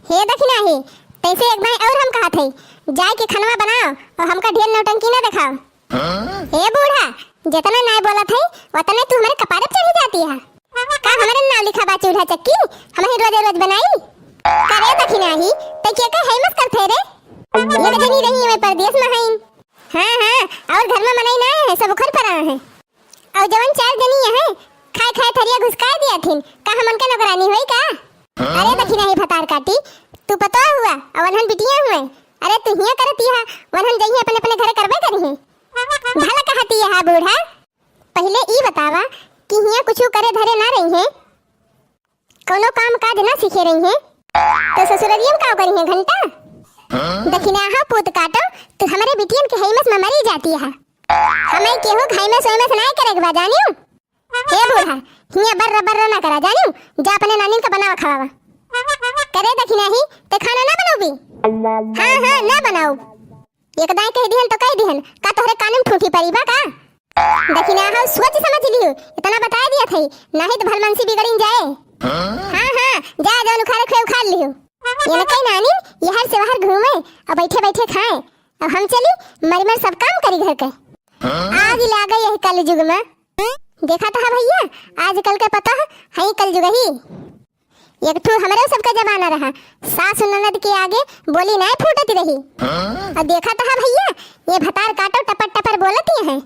हे दखिना ही तैसे एक भाई और हम कहा थे जाए के खनवा बनाओ और हमका ढेर नौटंकी ना दिखाओ। हे बूढ़ा जितना नहीं बोला थे उतने तू हमारे कपारे पे चढ़ी जाती है। का हमारे नाम लिखा बा चूल्हा चक्की हम ही रोज रोज बनाई करे दखिना ही ते के का है मत करते रे ये जनी रही मैं परदेश में हईन। हां और घर में मनाई ना है सब उखड़ पड़ा है और जवन चार जनी है खाए खाए थरिया घुसका दिया थिन का हमन के नौकरानी होई का। अरे दखिना ही भतार काटी तू पता हुआ अवनहन बिटिया हुए अरे तू हिया करती है वनहन जइए अपने अपने घर करबे करी भला कहती है बूढ़ा पहले ई बतावा कि हिया कुछ करे धरे ना रही है कोनो काम काज ना सीखे रही है तो ससुररिया में का करी है घंटा दखिना हा पूत काटो तो हमारे बिटियन के हेमस में मरी जाती है हमें केहू घाई में सोई में नहीं करे के बा जानियो। हे बूढ़ा हिया बर्र ना करा जानियो जा अपने नानी का बनावा खावा करे दखिना ही ते खाना ना बनाओगी। हां ना बनाओ एक दाई कह दिहन तो कह दिहन का तोहरे कानून ठूठी परी बा का दखिना हा सोच समझ लियो इतना बता दिया थई नहीं तो भलमनसी बिगड़िन जाए। हां जा जौन उखाड़े खे उखाड़ लियो ये न कहीं नानी ये हर से बाहर घूमे और बैठे बैठे खाए अब हम चली मर सब काम करी घर के आज ला गई है कल युग में देखा था भैया आजकल के पता है कल युग ही एक ठो हमारे सबका जमाना रहा सास ननद के आगे बोली नहीं फूटती रही और देखा था भैया ये भतार काटो टपर टपर बोलती है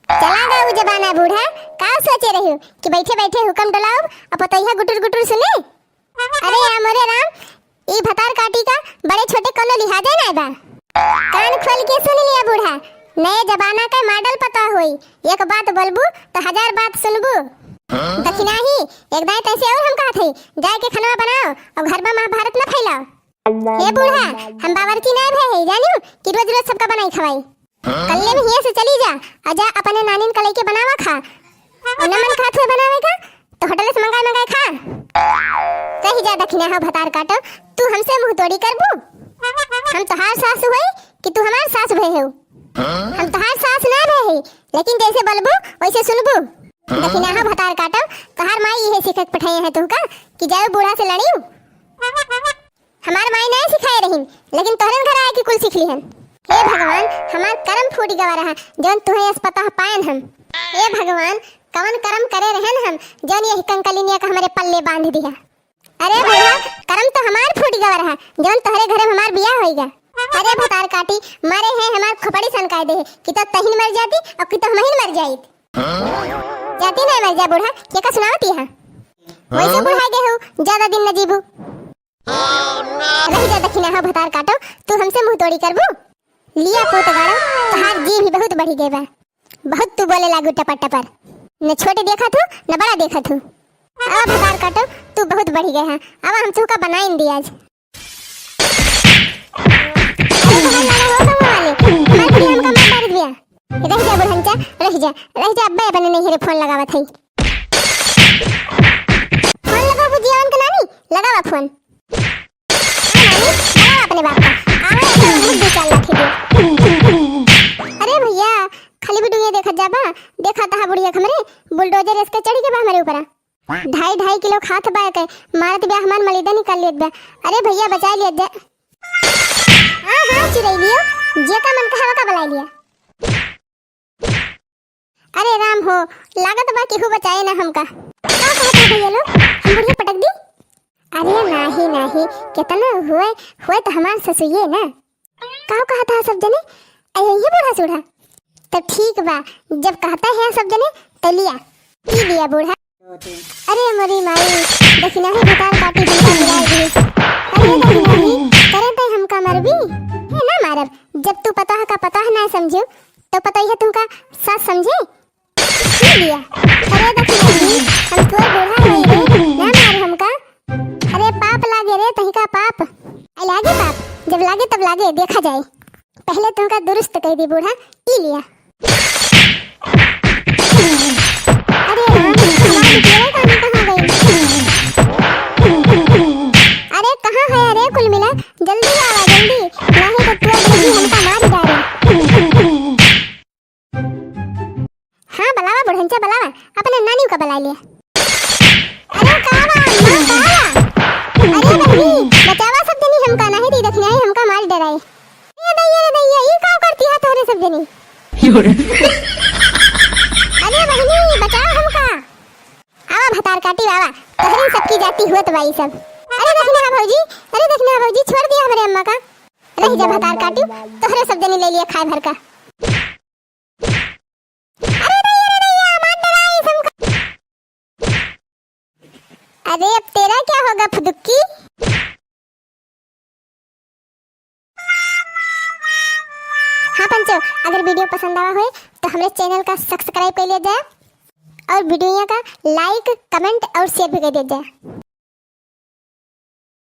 चला गया वो जमाना बूढ़ा का सोचे रही हो कि बैठे बैठे हुक्म डलाओ अब पतैया गुटुर गुटुर सुने। अरे मोरे राम ये भतार काटी का बड़े छोटे कोनो लिहाजे नहीं बा कान खोल के सुन लिया बूढ़ा नए जमाना का मॉडल पता होई एक बात बोलबू तो हजार बात सुनबू। दखिना ही एक दाई कैसे और हम कहा थे जाए के खाना बनाओ और घर में महाभारत न फैलाओ। हे बूढ़ा हम बावर्ची ना भे जानियो कि रोज रोज सबका बनाई खवाई कल्ले में हिया से चली जा और जा अपने नानी का लेके बनावा खा और न मन खात हुए बनावे का तो होटल से मंगाए खा कही जा दखिना हो भतार काटो तू हमसे मुंह तोड़ी करबू हम तोहार सास होई कि तू हमार सास भई हो हम तोहार सास ना भई लेकिन जैसे बोलबू वैसे सुनबू। दखिना हो भतार काटो तोहार माई यही सिखत पठाई है तुमका कि जाओ बूढ़ा से लड़ियो हमार माई नहीं सिखाए रही लेकिन तोहरे घर आए के कुल सीख ली हम। हे भगवान हमार कर्म फूट गवा रहा जौन तुहे इस पता पाएन हम। हे भगवान कवन कर्म करे रहन हम जौन ये कंकलिनिया का हमारे पल्ले बांध दिया। अरे भैया कर्म तो हमार फूट गवा रहा जौन तोहरे घरे हमार बियाह होइगा। अरे भतार काटी मारे हैं हमार खपड़ी सनकाय दे कि तो तहिन मर जाती और कि तो हमहिन मर जाईत जाती नहीं मर जा बूढ़ा के का सुनावती है वैसे बुढ़ा गए हो ज्यादा दिन न जीबू। रही जा दखिना हो भतार काटो तू हमसे मुंह तोड़ी करबू लिया पोत गाड़ो तोहार जी भी बहुत बढ़ी गई बा बहुत तू बोले लागू टपर टपर न छोटे देखा थू न बड़ा देखा थू अब भतार काटो तू बहुत बढ़ी गए है अब हम तू का बनाइन दी आज। रह जा बुढ़ंचा रह जा अब्बे अपने नहीं रे फोन लगावा थई फोन लगा बुझियान के नानी लगावा फोन नानी लगावा अपने बाप का आवे तो दो चाल लाखी दे। अरे भैया खाली वीडियो देखा जाबा देखा ता बुढ़िया हमरे बुलडोजर इसके चढ़ी के बा हमारे ऊपर 2.5 किलो खात बा के मारत बे हमान मलिदा निकाल लेत बा। अरे भैया बचा लिया जा हां चिरई लियो जे का मन कहावा का बुला लिया। अरे राम हो लागत बा केहू बचाए ना हमका का कहत है भैया लोग हम बुढ़िया पटक दी। अरे नाही कितना हुए तो हमार ससुइए ना का कहता है सब जने अरे ये बूढ़ा सूढ़ा तो ठीक बा जब कहता है सब जने तो लिया पी लिया बूढ़ा। अरे मोरी माई दखिना है भतार काटी बिना बुलाई दी। अरे दखिना ही करे तो हमका मरबी है ना मारब जब तू पता है ना समझियो तो पता ही है तुमका सास समझे पी लिया। अरे दखिना ही हम कोई बूढ़ा नहीं रे ना मार हमका अरे पाप लागे रे तही का पाप लागे पाप जब लागे तब लागे देखा जाए पहले तुमका दुरुस्त कह दी बूढ़ा पी लिया। अरे राम हमारी तेरे कान कहाँ गई अरे कहाँ है अरे कुल मिला जल्दी आवा जल्दी नहीं तो तू अभी हमका मार डाले। हाँ बलावा बुढ़ंचा बलावा अपने नानी का बुला लिया। अरे कावा माँ कावा अरे बहनी बचावा सब जनी अरे बहनी बचाओ हमका। आवा भतार काटी बाबा तहरी सबकी जाती हुत बाई सब। अरे देखना भौजी, अरे देखना भौजी, छोड़ दिया हमारे अम्मा का। रह जा भतार काटी, तोहरे सब जनी ले लिया खाए भर का। अरे दैया मार डराई हमका। अरे अब तेरा क्या होगा फुदुक्की। हाँ पंचो, अगर वीडियो पसंद आवा हो तो हमारे चैनल का सब्सक्राइब कर लिया जाए और वीडियो का लाइक कमेंट और शेयर भी कर दिया जाए।